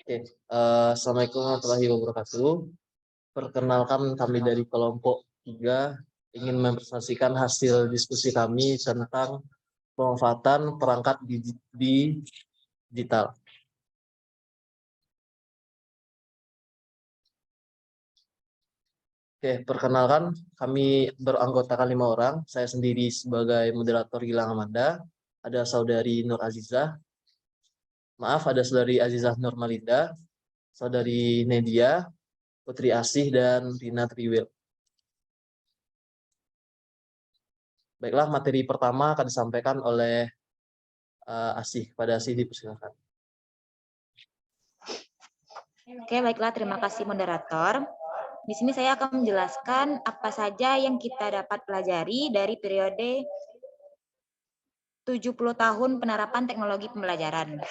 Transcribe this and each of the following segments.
Oke, Assalamualaikum warahmatullahi wabarakatuh. Perkenalkan kami dari kelompok 3 ingin mempresentasikan hasil diskusi kami tentang pemanfaatan perangkat digital. Oke, perkenalkan kami beranggotakan 5 orang. Saya sendiri sebagai moderator Gilang Amanda, ada saudari Nur Azizah, ada saudari Azizah Nurmalinda, saudari Nedia, Putri Asih, dan Rina Triwil. Baiklah, materi pertama akan disampaikan oleh Asih. Pada Asih dipersilakan. Oke, baiklah. Terima kasih moderator. Di sini saya akan menjelaskan apa saja yang kita dapat pelajari dari periode 70 tahun penerapan teknologi pembelajaran.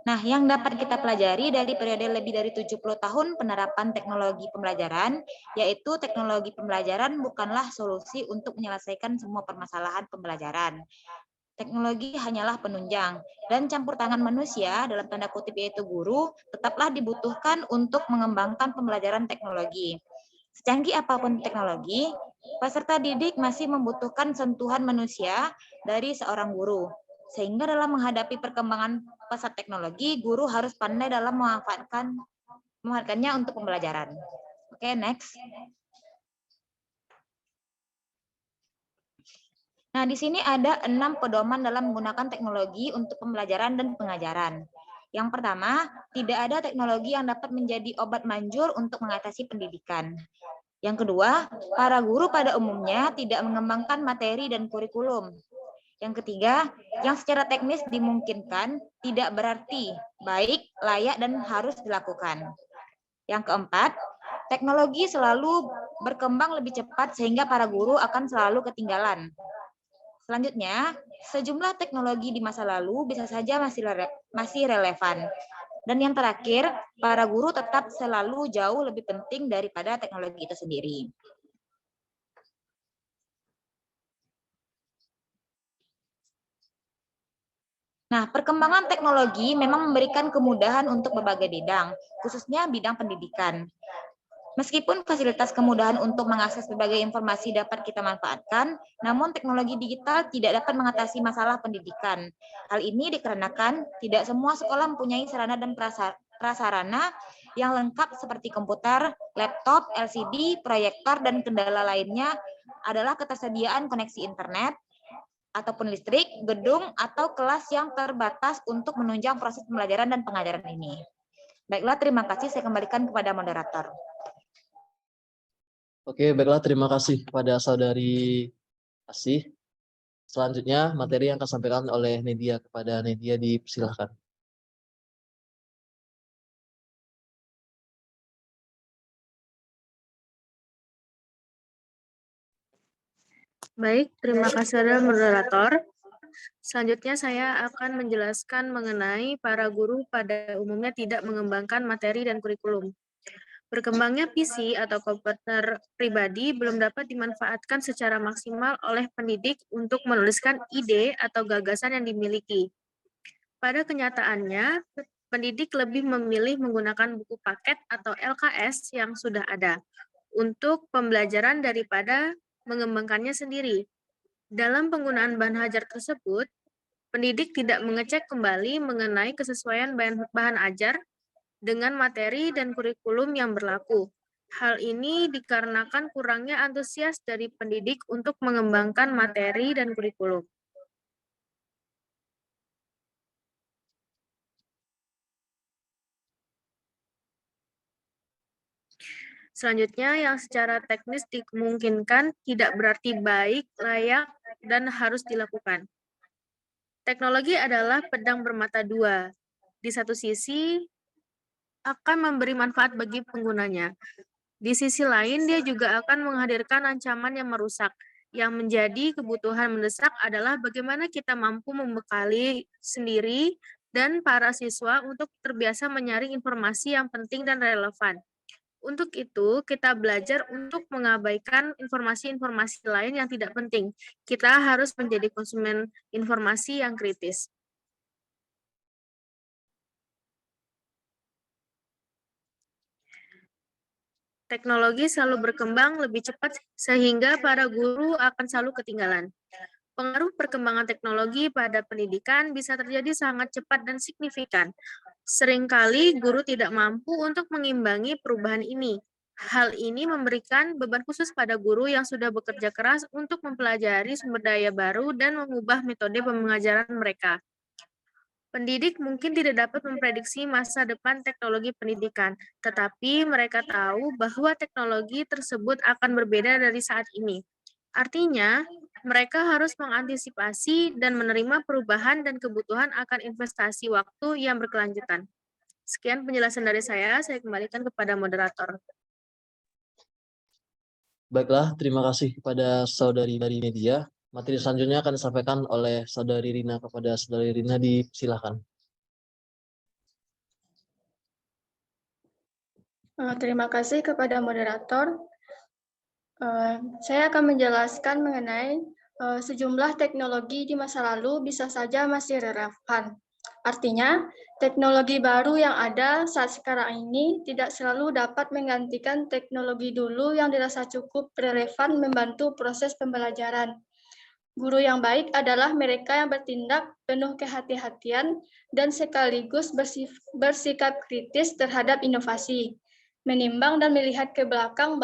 Nah, yang dapat kita pelajari dari periode lebih dari 70 tahun penerapan teknologi pembelajaran, yaitu teknologi pembelajaran bukanlah solusi untuk menyelesaikan semua permasalahan pembelajaran. Teknologi hanyalah penunjang, dan campur tangan manusia, dalam tanda kutip yaitu guru, tetaplah dibutuhkan untuk mengembangkan pembelajaran teknologi. Secanggih apapun teknologi, peserta didik masih membutuhkan sentuhan manusia dari seorang guru. Sehingga dalam menghadapi perkembangan pesat teknologi, guru harus pandai dalam memanfaatkannya untuk pembelajaran. Oke, next. Nah, di sini ada 6 pedoman dalam menggunakan teknologi untuk pembelajaran dan pengajaran. Yang pertama, tidak ada teknologi yang dapat menjadi obat manjur untuk mengatasi pendidikan. Yang kedua, para guru pada umumnya tidak mengembangkan materi dan kurikulum. Yang ketiga, yang secara teknis dimungkinkan tidak berarti baik, layak, dan harus dilakukan. Yang keempat, teknologi selalu berkembang lebih cepat sehingga para guru akan selalu ketinggalan. Selanjutnya, sejumlah teknologi di masa lalu bisa saja masih relevan. Dan yang terakhir, para guru tetap selalu jauh lebih penting daripada teknologi itu sendiri. Nah, perkembangan teknologi memang memberikan kemudahan untuk berbagai bidang, khususnya bidang pendidikan. Meskipun fasilitas kemudahan untuk mengakses berbagai informasi dapat kita manfaatkan, namun teknologi digital tidak dapat mengatasi masalah pendidikan. Hal ini dikarenakan tidak semua sekolah mempunyai sarana dan prasarana yang lengkap seperti komputer, laptop, LCD, proyektor, dan kendala lainnya adalah ketersediaan koneksi internet, ataupun listrik, gedung, atau kelas yang terbatas untuk menunjang proses pembelajaran dan pengajaran ini. Baiklah, terima kasih. Saya kembalikan kepada moderator. Oke, baiklah, terima kasih kepada saudari Asih. Selanjutnya, materi yang akan disampaikan oleh Nedia. Kepada Nedia dipersilakan. Baik, terima kasih kepada moderator. Selanjutnya saya akan menjelaskan mengenai para guru pada umumnya tidak mengembangkan materi dan kurikulum. Berkembangnya PC atau komputer pribadi belum dapat dimanfaatkan secara maksimal oleh pendidik untuk menuliskan ide atau gagasan yang dimiliki. Pada kenyataannya, pendidik lebih memilih menggunakan buku paket atau LKS yang sudah ada untuk pembelajaran daripada mengembangkannya sendiri. Dalam penggunaan bahan ajar tersebut, pendidik tidak mengecek kembali mengenai kesesuaian bahan ajar dengan materi dan kurikulum yang berlaku. Hal ini dikarenakan kurangnya antusias dari pendidik untuk mengembangkan materi dan kurikulum. Selanjutnya, yang secara teknis dimungkinkan tidak berarti baik, layak, dan harus dilakukan. Teknologi adalah pedang bermata dua. Di satu sisi, akan memberi manfaat bagi penggunanya. Di sisi lain, dia juga akan menghadirkan ancaman yang merusak. Yang menjadi kebutuhan mendesak adalah bagaimana kita mampu membekali sendiri dan para siswa untuk terbiasa menyaring informasi yang penting dan relevan. Untuk itu, kita belajar untuk mengabaikan informasi-informasi lain yang tidak penting. Kita harus menjadi konsumen informasi yang kritis. Teknologi selalu berkembang lebih cepat sehingga para guru akan selalu ketinggalan. Pengaruh perkembangan teknologi pada pendidikan bisa terjadi sangat cepat dan signifikan. Seringkali guru tidak mampu untuk mengimbangi perubahan ini. Hal ini memberikan beban khusus pada guru yang sudah bekerja keras untuk mempelajari sumber daya baru dan mengubah metode pengajaran mereka. Pendidik mungkin tidak dapat memprediksi masa depan teknologi pendidikan, tetapi mereka tahu bahwa teknologi tersebut akan berbeda dari saat ini. Artinya, mereka harus mengantisipasi dan menerima perubahan dan kebutuhan akan investasi waktu yang berkelanjutan. Sekian penjelasan dari saya kembalikan kepada moderator. Baiklah, terima kasih kepada saudari dari media. Materi selanjutnya akan disampaikan oleh saudari Rina. Kepada saudari Rina disilahkan. Terima kasih kepada moderator. Saya akan menjelaskan mengenai sejumlah teknologi di masa lalu bisa saja masih relevan. Artinya, teknologi baru yang ada saat sekarang ini tidak selalu dapat menggantikan teknologi dulu yang dirasa cukup relevan membantu proses pembelajaran. Guru yang baik adalah mereka yang bertindak penuh kehati-hatian dan sekaligus bersikap kritis terhadap inovasi, menimbang dan melihat ke belakang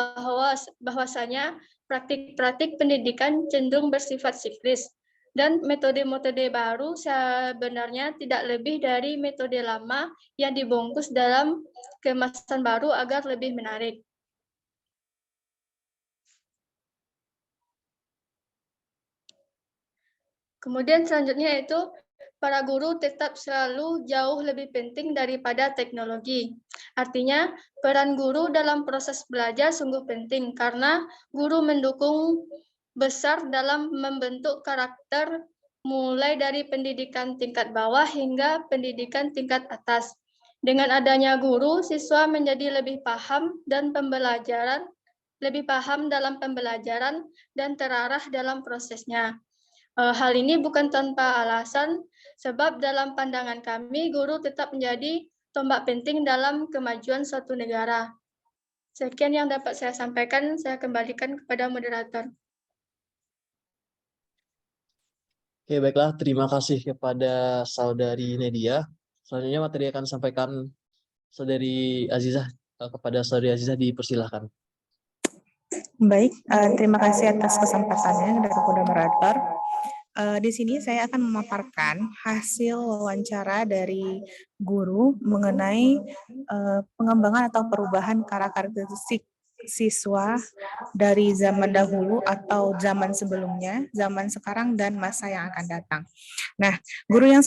bahwasanya praktik-praktik pendidikan cenderung bersifat siklis, dan metode-metode baru sebenarnya tidak lebih dari metode lama yang dibungkus dalam kemasan baru agar lebih menarik. Kemudian selanjutnya itu para guru tetap selalu jauh lebih penting daripada teknologi. Artinya, peran guru dalam proses belajar sungguh penting karena guru mendukung besar dalam membentuk karakter mulai dari pendidikan tingkat bawah hingga pendidikan tingkat atas. Dengan adanya guru, siswa menjadi lebih paham dalam pembelajaran dan terarah dalam prosesnya. Hal ini bukan tanpa alasan, sebab dalam pandangan kami, guru tetap menjadi tombak penting dalam kemajuan suatu negara. Sekian yang dapat saya sampaikan, saya kembalikan kepada moderator. Oke, baiklah. Terima kasih kepada saudari Nedia. Selanjutnya materi akan disampaikan saudari Azizah. Kepada saudari Azizah dipersilahkan. Baik, terima kasih atas kesempatannya dari moderator. Di sini saya akan memaparkan hasil wawancara dari guru mengenai pengembangan atau perubahan karakteristik siswa dari zaman dahulu atau zaman sebelumnya, zaman sekarang, dan masa yang akan datang. Nah, guru yang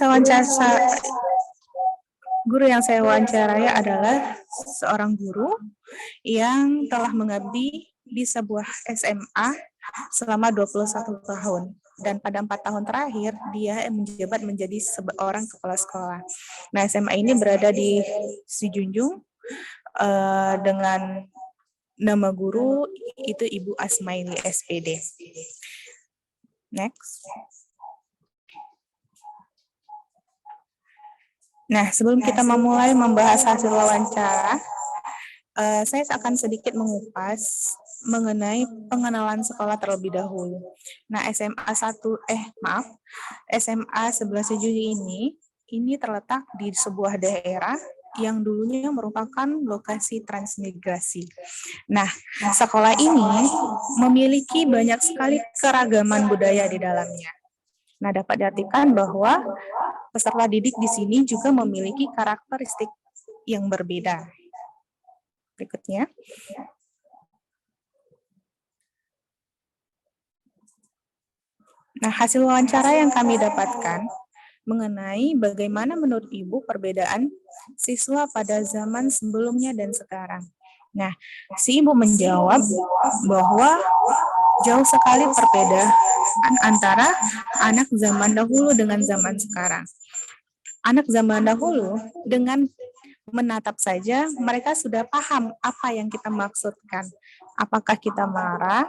saya wawancarai adalah seorang guru yang telah mengabdi di sebuah SMA selama 21 tahun. Dan pada 4 tahun terakhir, dia menjabat menjadi seorang kepala sekolah. Nah, SMA ini berada di Sijunjung dengan nama guru itu Ibu Asmaili SPD. Next. Nah, sebelum kita memulai membahas hasil wawancara, saya akan sedikit mengupas mengenai pengenalan sekolah terlebih dahulu. Nah, SMA 11 Juli ini terletak di sebuah daerah yang dulunya merupakan lokasi transmigrasi. Nah, sekolah ini memiliki banyak sekali keragaman budaya di dalamnya. Nah, dapat diartikan bahwa peserta didik di sini juga memiliki karakteristik yang berbeda. Berikutnya. Nah, hasil wawancara yang kami dapatkan mengenai bagaimana menurut Ibu perbedaan siswa pada zaman sebelumnya dan sekarang. Nah, si Ibu menjawab bahwa jauh sekali perbedaan antara anak zaman dahulu dengan zaman sekarang. Anak zaman dahulu dengan menatap saja mereka sudah paham apa yang kita maksudkan. Apakah kita marah,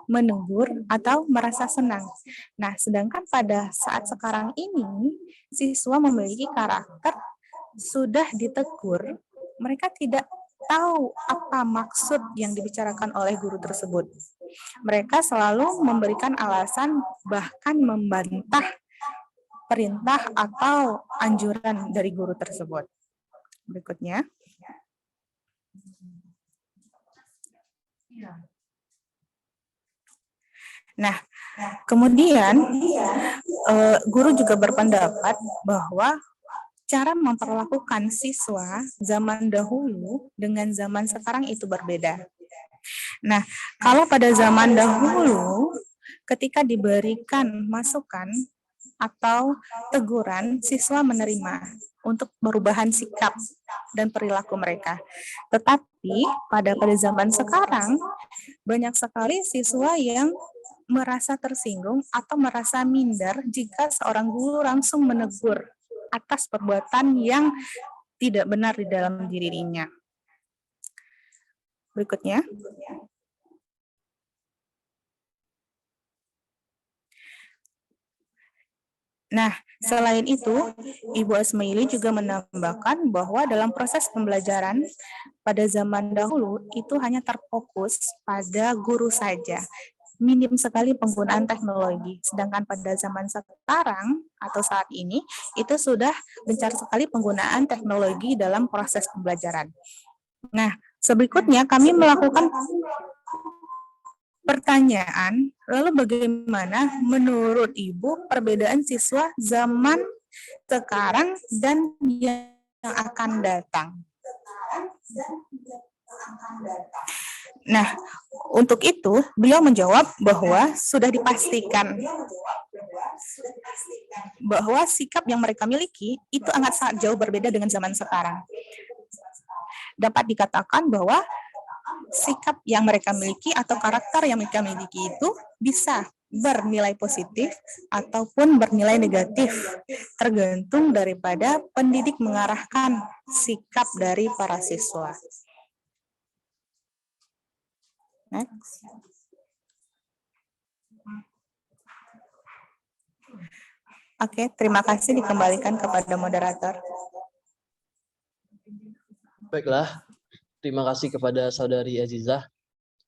menegur, atau merasa senang. Nah, sedangkan pada saat sekarang ini, siswa memiliki karakter sudah ditegur, mereka tidak tahu apa maksud yang dibicarakan oleh guru tersebut. Mereka selalu memberikan alasan, bahkan membantah perintah atau anjuran dari guru tersebut. Berikutnya. Nah, kemudian guru juga berpendapat bahwa cara memperlakukan siswa zaman dahulu dengan zaman sekarang itu berbeda. Nah, kalau pada zaman dahulu, ketika diberikan masukan atau teguran, siswa menerima untuk perubahan sikap dan perilaku mereka. Tetapi pada zaman sekarang, banyak sekali siswa yang merasa tersinggung atau merasa minder jika seorang guru langsung menegur atas perbuatan yang tidak benar di dalam dirinya. Berikutnya. Nah, selain itu, Ibu Asmaili juga menambahkan bahwa dalam proses pembelajaran pada zaman dahulu itu hanya terfokus pada guru saja. Minim sekali penggunaan teknologi. Sedangkan pada zaman sekarang atau saat ini, itu sudah gencar sekali penggunaan teknologi dalam proses pembelajaran. Nah, berikutnya kami melakukan pertanyaan, lalu bagaimana menurut Ibu perbedaan siswa zaman sekarang dan yang akan datang? Nah, untuk itu beliau menjawab bahwa sudah dipastikan bahwa sikap yang mereka miliki itu sangat jauh berbeda dengan zaman sekarang. Dapat dikatakan bahwa sikap yang mereka miliki atau karakter yang mereka miliki itu bisa bernilai positif ataupun bernilai negatif, tergantung daripada pendidik mengarahkan sikap dari para siswa. Next. Oke, terima kasih, dikembalikan kepada moderator. Baiklah, terima kasih kepada Saudari Azizah.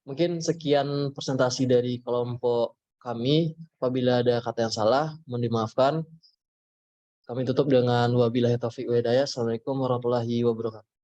Mungkin sekian presentasi dari kelompok kami. Apabila ada kata yang salah, mohon dimaafkan. Kami tutup dengan wabillahi taufiq wa hidayah. Assalamualaikum warahmatullahi wabarakatuh.